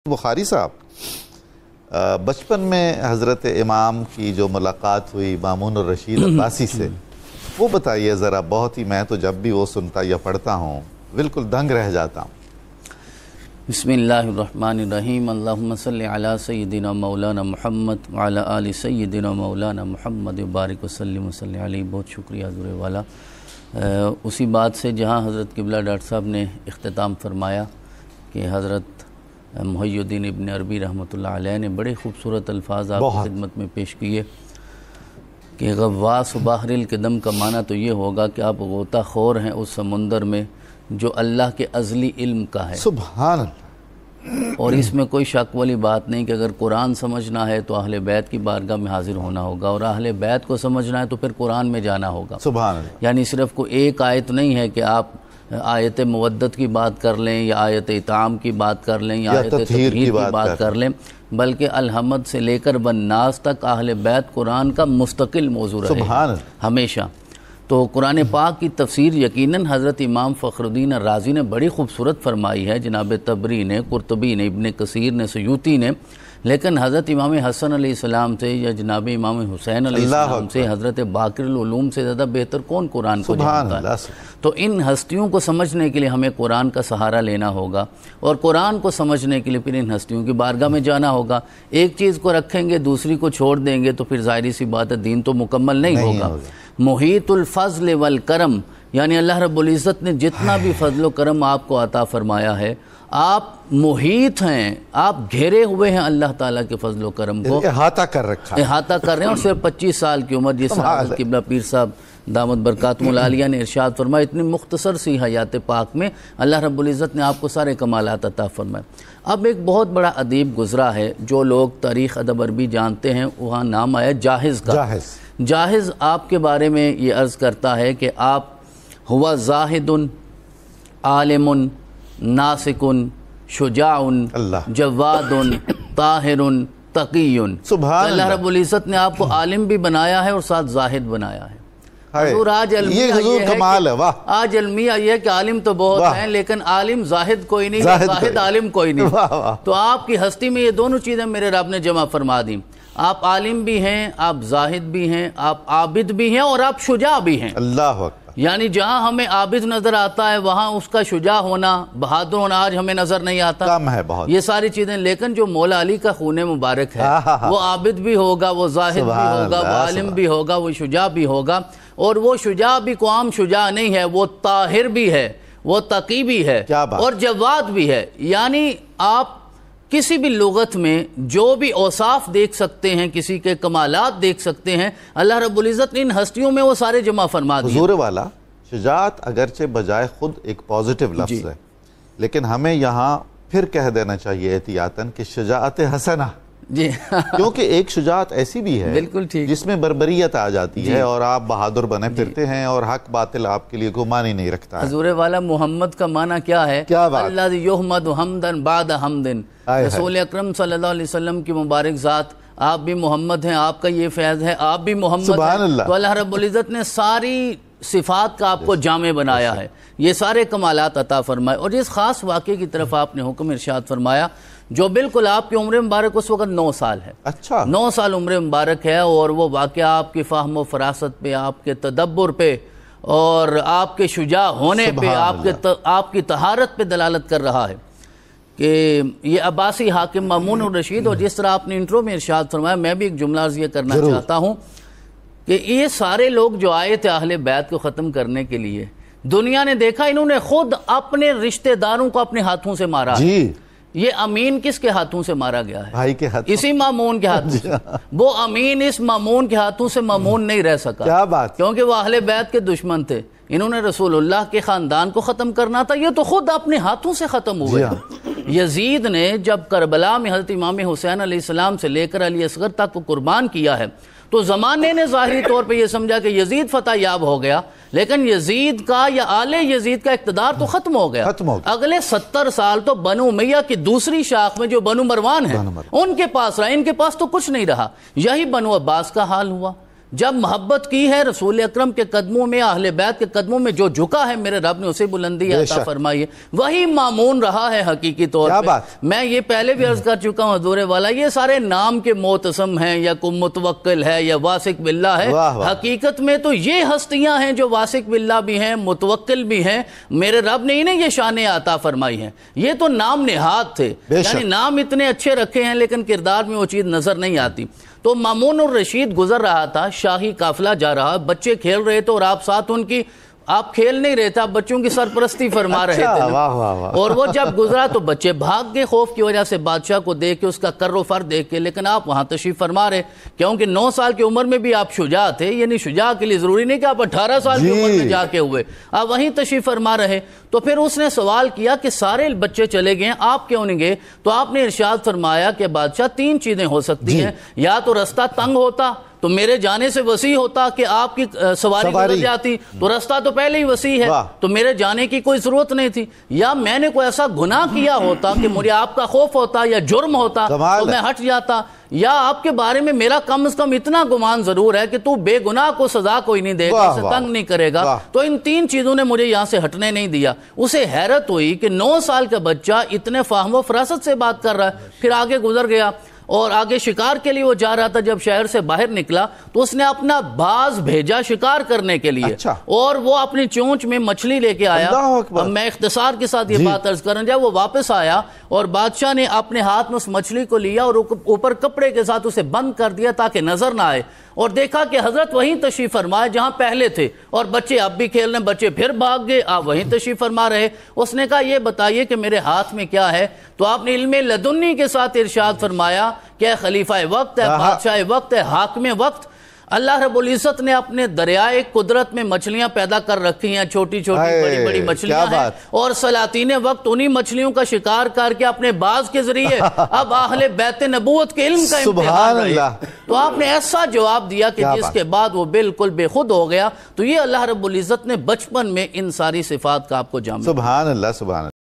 بخاری صاحب، بچپن میں حضرت امام کی جو ملاقات ہوئی مامون الرشید عباسی سے، وہ بتائیے ذرا، بہت ہی، میں تو جب بھی وہ سنتا یا پڑھتا ہوں بالکل دنگ رہ جاتا ہوں۔ بسم اللہ الرحمن الرحیم، اللہم صلی علی سیدنا مولانا محمد وعلی آل سیدنا مولانا محمد بارک وسلم وصلی علیہ۔ بہت شکریہ حضور والا۔ اسی بات سے جہاں حضرت قبلہ ڈاکٹر صاحب نے اختتام فرمایا کہ حضرت محی الدین ابن عربی رحمۃ اللہ علیہ نے بڑے خوبصورت الفاظ آپ کی خدمت میں پیش کیے کہ غواص بحر القدم کا معنی تو یہ ہوگا کہ آپ غوطہ خور ہیں اس سمندر میں جو اللہ کے ازلی علم کا ہے۔ سبحان اللہ۔ اور اس میں کوئی شک والی بات نہیں کہ اگر قرآن سمجھنا ہے تو اہل بیت کی بارگاہ میں حاضر ہونا ہوگا، اور اہل بیت کو سمجھنا ہے تو پھر قرآن میں جانا ہوگا۔ سبحان اللہ۔ یعنی صرف کوئی ایک آیت نہیں ہے کہ آپ آیت مودت کی بات کر لیں یا آیت اطعام کی بات کر لیں یا آیت تطہیر کی بات کر لیں، بلکہ الحمد سے لے کر والناس تک اہل بیت قرآن کا مستقل موضوع رہے ہمیشہ۔ تو قرآن پاک کی تفسیر یقیناً حضرت امام فخر الدین الرازی نے بڑی خوبصورت فرمائی ہے، جناب طبری نے، قرطبی نے، ابن کثیر نے، سیوطی نے، لیکن حضرت امام حسن علیہ السلام سے یا جناب امام حسین علیہ السلام سے، حضرت باقر العلوم سے زیادہ بہتر کون قرآن کو جانتا ہے؟ تو ان ہستیوں کو سمجھنے کے لیے ہمیں قرآن کا سہارا لینا ہوگا، اور قرآن کو سمجھنے کے لیے پھر ان ہستیوں کی بارگاہ میں جانا ہوگا۔ ایک چیز کو رکھیں گے دوسری کو چھوڑ دیں گے تو پھر ظاہری سی بات ہے دین تو مکمل نہیں ہوگا۔ محیط الفضل والکرم، یعنی اللہ رب العزت نے جتنا بھی فضل و کرم آپ کو عطا فرمایا ہے، آپ محیط ہیں، آپ گھیرے ہوئے ہیں اللہ تعالیٰ کے فضل و کرم کو، احاطہ کر رکھا ہے، احاطہ کر رہے ہیں۔ اور صرف 25 سال کی عمر، جس طرح قبلہ پیر صاحب دامت برکاتہم العالیہ نے ارشاد فرمایا، اتنی مختصر سی حیات پاک میں اللہ رب العزت نے آپ کو سارے کمالات عطا فرمائے۔ اب ایک بہت بڑا ادیب گزرا ہے، جو لوگ تاریخ ادب عربی جانتے ہیں، وہاں نام آیا جاحظ کا۔ جاحظ آپ کے بارے میں یہ عرض کرتا ہے کہ آپ ہوا زاہد عالم ناسک شجاع جواد طاہر تقی۔ اللہ رب العزت نے آپ کو عالم بھی بنایا ہے اور ساتھ زاہد بنایا ہے۔ حضور آج المیہ یہ ہے کہ عالم تو بہت ہیں لیکن عالم زاہد کوئی نہیں، زاہد عالم کوئی نہیں۔ تو آپ کی ہستی میں یہ دونوں چیزیں میرے رب نے جمع فرما دیں۔ آپ عالم بھی ہیں، آپ زاہد بھی ہیں، آپ عابد بھی ہیں، اور آپ شجاع بھی ہیں۔ اللہ اکبر۔ یعنی جہاں ہمیں عابد نظر آتا ہے وہاں اس کا شجاع ہونا، بہادر ہونا آج ہمیں نظر نہیں آتا، کم ہے بہت یہ ساری چیزیں۔ لیکن جو مولا علی کا خون مبارک ہے وہ عابد بھی ہوگا، وہ زاہد بھی ہوگا، وہ عالم بھی ہوگا، وہ شجاع بھی ہوگا، اور وہ شجاع بھی کوئی عام شجاع نہیں ہے، وہ طاہر بھی ہے، وہ تقی بھی ہے، اور جواد بھی ہے۔ یعنی آپ کسی بھی لغت میں جو بھی اوصاف دیکھ سکتے ہیں، کسی کے کمالات دیکھ سکتے ہیں، اللہ رب العزت نے ان ہستیوں میں وہ سارے جمع فرما دیے۔ حضور والا، شجاعت اگرچہ بجائے خود ایک پازیٹیو لفظ ہے، لیکن ہمیں یہاں پھر کہہ دینا چاہیے احتیاطاً کہ شجاعت حسنہ، جی کیونکہ ایک شجاعت ایسی بھی ہے بالکل ٹھیک جس میں بربریت آ جاتی ہے اور آپ بہادر بنے پھرتے ہیں اور حق باطل آپ کے لیے گمان ہی نہیں رکھتا ہے۔ حضور والا، محمد کا معنی کیا ہے؟ اللہ یحمد حمدن بعد حمدن۔ رسول اکرم صلی اللہ علیہ وسلم کی مبارک ذات، آپ بھی محمد ہیں، آپ کا یہ فیض ہے، آپ بھی محمد ہیں، تو اللہ رب العزت نے ساری صفات کا آپ کو جامع بنایا ہے، یہ سارے کمالات عطا فرمائے۔ اور اس خاص واقعے کی طرف آپ نے حکم ارشاد فرمایا جو بالکل آپ کی عمر مبارک اس وقت 9 سال ہے۔ اچھا، 9 سال عمر مبارک ہے، اور وہ واقعہ آپ کی فہم و فراست پہ، آپ کے تدبر پہ، اور آپ کے شجاع ہونے پہ، آپ کی طہارت پہ دلالت کر رہا ہے کہ یہ عباسی حاکم مامون الرشید۔ اور جس طرح آپ نے انٹرو میں ارشاد فرمایا، میں بھی ایک جملہ عرض یہ کرنا چاہتا ہوں کہ یہ سارے لوگ جو آئے تھے اہل بیت کو ختم کرنے کے لیے، دنیا نے دیکھا انہوں نے خود اپنے رشتہ داروں کو اپنے ہاتھوں سے مارا۔ یہ امین کس کے ہاتھوں سے مارا گیا ہے؟ بھائی کے ہاتھوں، اسی مامون کے ہاتھوں سے۔ وہ امین اس مامون کے ہاتھوں سے مامون نہیں رہ سکا، کیا بات، کیونکہ وہ اہل بیت کے دشمن تھے، انہوں نے رسول اللہ کے خاندان کو ختم کرنا تھا، یہ تو خود اپنے ہاتھوں سے ختم ہوئے۔ یزید نے جب کربلا میں حضرت امام حسین علیہ السلام سے لے کر علی اصغر تک کو قربان کیا ہے تو زمانے نے ظاہری طور پہ یہ سمجھا کہ یزید فتح یاب ہو گیا، لیکن یزید کا یا آل یزید کا اقتدار تو ختم ہو گیا۔ اگلے 70 سال تو بنو امیہ کی دوسری شاخ میں جو بنو مروان ہیں ان کے پاس رہا، ان کے پاس تو کچھ نہیں رہا۔ یہی بنو عباس کا حال ہوا، جب محبت کی ہے رسول اکرم کے قدموں میں، اہل بیت کے قدموں میں جو جھکا ہے میرے رب نے اسے بلندی عطا فرمائی ہے، وہی مامون رہا ہے حقیقی طور پہ۔ میں یہ پہلے بھی عرض کر چکا ہوں حضور والا، یہ سارے نام کے معتصم ہیں یا کوئی متوکل ہے یا واثق باللہ ہے، حقیقت میں تو یہ ہستیاں ہیں جو واثق باللہ بھی ہیں، متوکل بھی ہیں، میرے رب نے انہیں یہ شانیں عطا فرمائی ہیں۔ یہ تو نام نہاد تھے، یعنی نام اتنے اچھے رکھے ہیں لیکن کردار میں وہ چیز نظر نہیں آتی۔ تو مامون الرشید گزر رہا تھا، شاہی قافلہ جا رہا، بچے کھیل رہے تھے اور آپ ساتھ ان کی، آپ کھیل نہیں رہے تھے، آپ بچوں کی سرپرستی فرما رہے تھے، اور وہ جب گزرا تو بچے بھاگ گئے خوف کی وجہ سے، بادشاہ کو دیکھ کے، اس کا کر و فر دیکھ کے، لیکن آپ وہاں تشریف فرما رہے، کیونکہ 9 سال کی عمر میں بھی آپ شجاع تھے، یعنی شجاع کے لیے ضروری نہیں کہ آپ 18 سال کی عمر میں جا کے ہوئے، آپ وہیں تشریف فرما رہے۔ تو پھر اس نے سوال کیا کہ سارے بچے چلے گئے، آپ کیوں نہیں گئے؟ تو آپ نے ارشاد فرمایا کہ بادشاہ 3 چیزیں ہو سکتی ہیں، یا تو رستہ تنگ ہوتا تو میرے جانے سے وسیع ہوتا کہ آپ کی سواری گزر جاتی، تو رستہ تو پہلے ہی وسیع ہے تو میرے جانے کی کوئی ضرورت نہیں تھی، یا میں نے کوئی ایسا گناہ کیا ہوتا کہ مجھے آپ کا خوف ہوتا یا جرم ہوتا تو میں ہٹ جاتا، یا آپ کے بارے میں میرا کم از کم اتنا گمان ضرور ہے کہ تو بے گناہ کو سزا کوئی نہیں دے گا، اسے تنگ نہیں کرے گا۔ تو ان 3 چیزوں نے مجھے یہاں سے ہٹنے نہیں دیا۔ اسے حیرت ہوئی کہ 9 سال کا بچہ اتنے فہم و فراست سے بات کر رہا ہے، پھر آگے گزر گیا اور آگے شکار کے لیے وہ جا رہا تھا۔ جب شہر سے باہر نکلا تو اس نے اپنا باز بھیجا شکار کرنے کے لیے، اور وہ اپنی چونچ میں مچھلی لے کے آیا۔ اب میں اختصار کے ساتھ یہ بات عرض کروں، جب وہ واپس آیا اور بادشاہ نے اپنے ہاتھ میں اس مچھلی کو لیا اور اوپر کپڑے کے ساتھ اسے بند کر دیا تاکہ نظر نہ آئے، اور دیکھا کہ حضرت وہیں تشریف فرمائے جہاں پہلے تھے، اور بچے اب بھی کھیل رہے، بچے پھر بھاگ گئے، آپ وہیں تشریف فرما رہے۔ اس نے کہا یہ بتائیے کہ میرے ہاتھ میں کیا ہے؟ تو آپ نے علم لدنی کے ساتھ ارشاد فرمایا کہ خلیفہ وقت ہے، بادشاہ وقت ہے، حاکم وقت، اللہ رب العزت نے اپنے دریائے قدرت میں مچھلیاں پیدا کر رکھی ہیں، چھوٹی چھوٹی بڑی بڑی مچھلیاں ہیں، اور سلاطین وقت انہی مچھلیوں کا شکار کر کے اپنے باز کے ذریعے اب اہل بیت نبوت کے علم کا امتحان رہے۔ تو آپ نے ایسا جواب دیا کہ جس کے بعد وہ بالکل بے خود ہو گیا۔ تو یہ اللہ رب العزت نے بچپن میں ان ساری صفات کا آپ کو جامع۔ سبحان اللہ، سبحان اللہ۔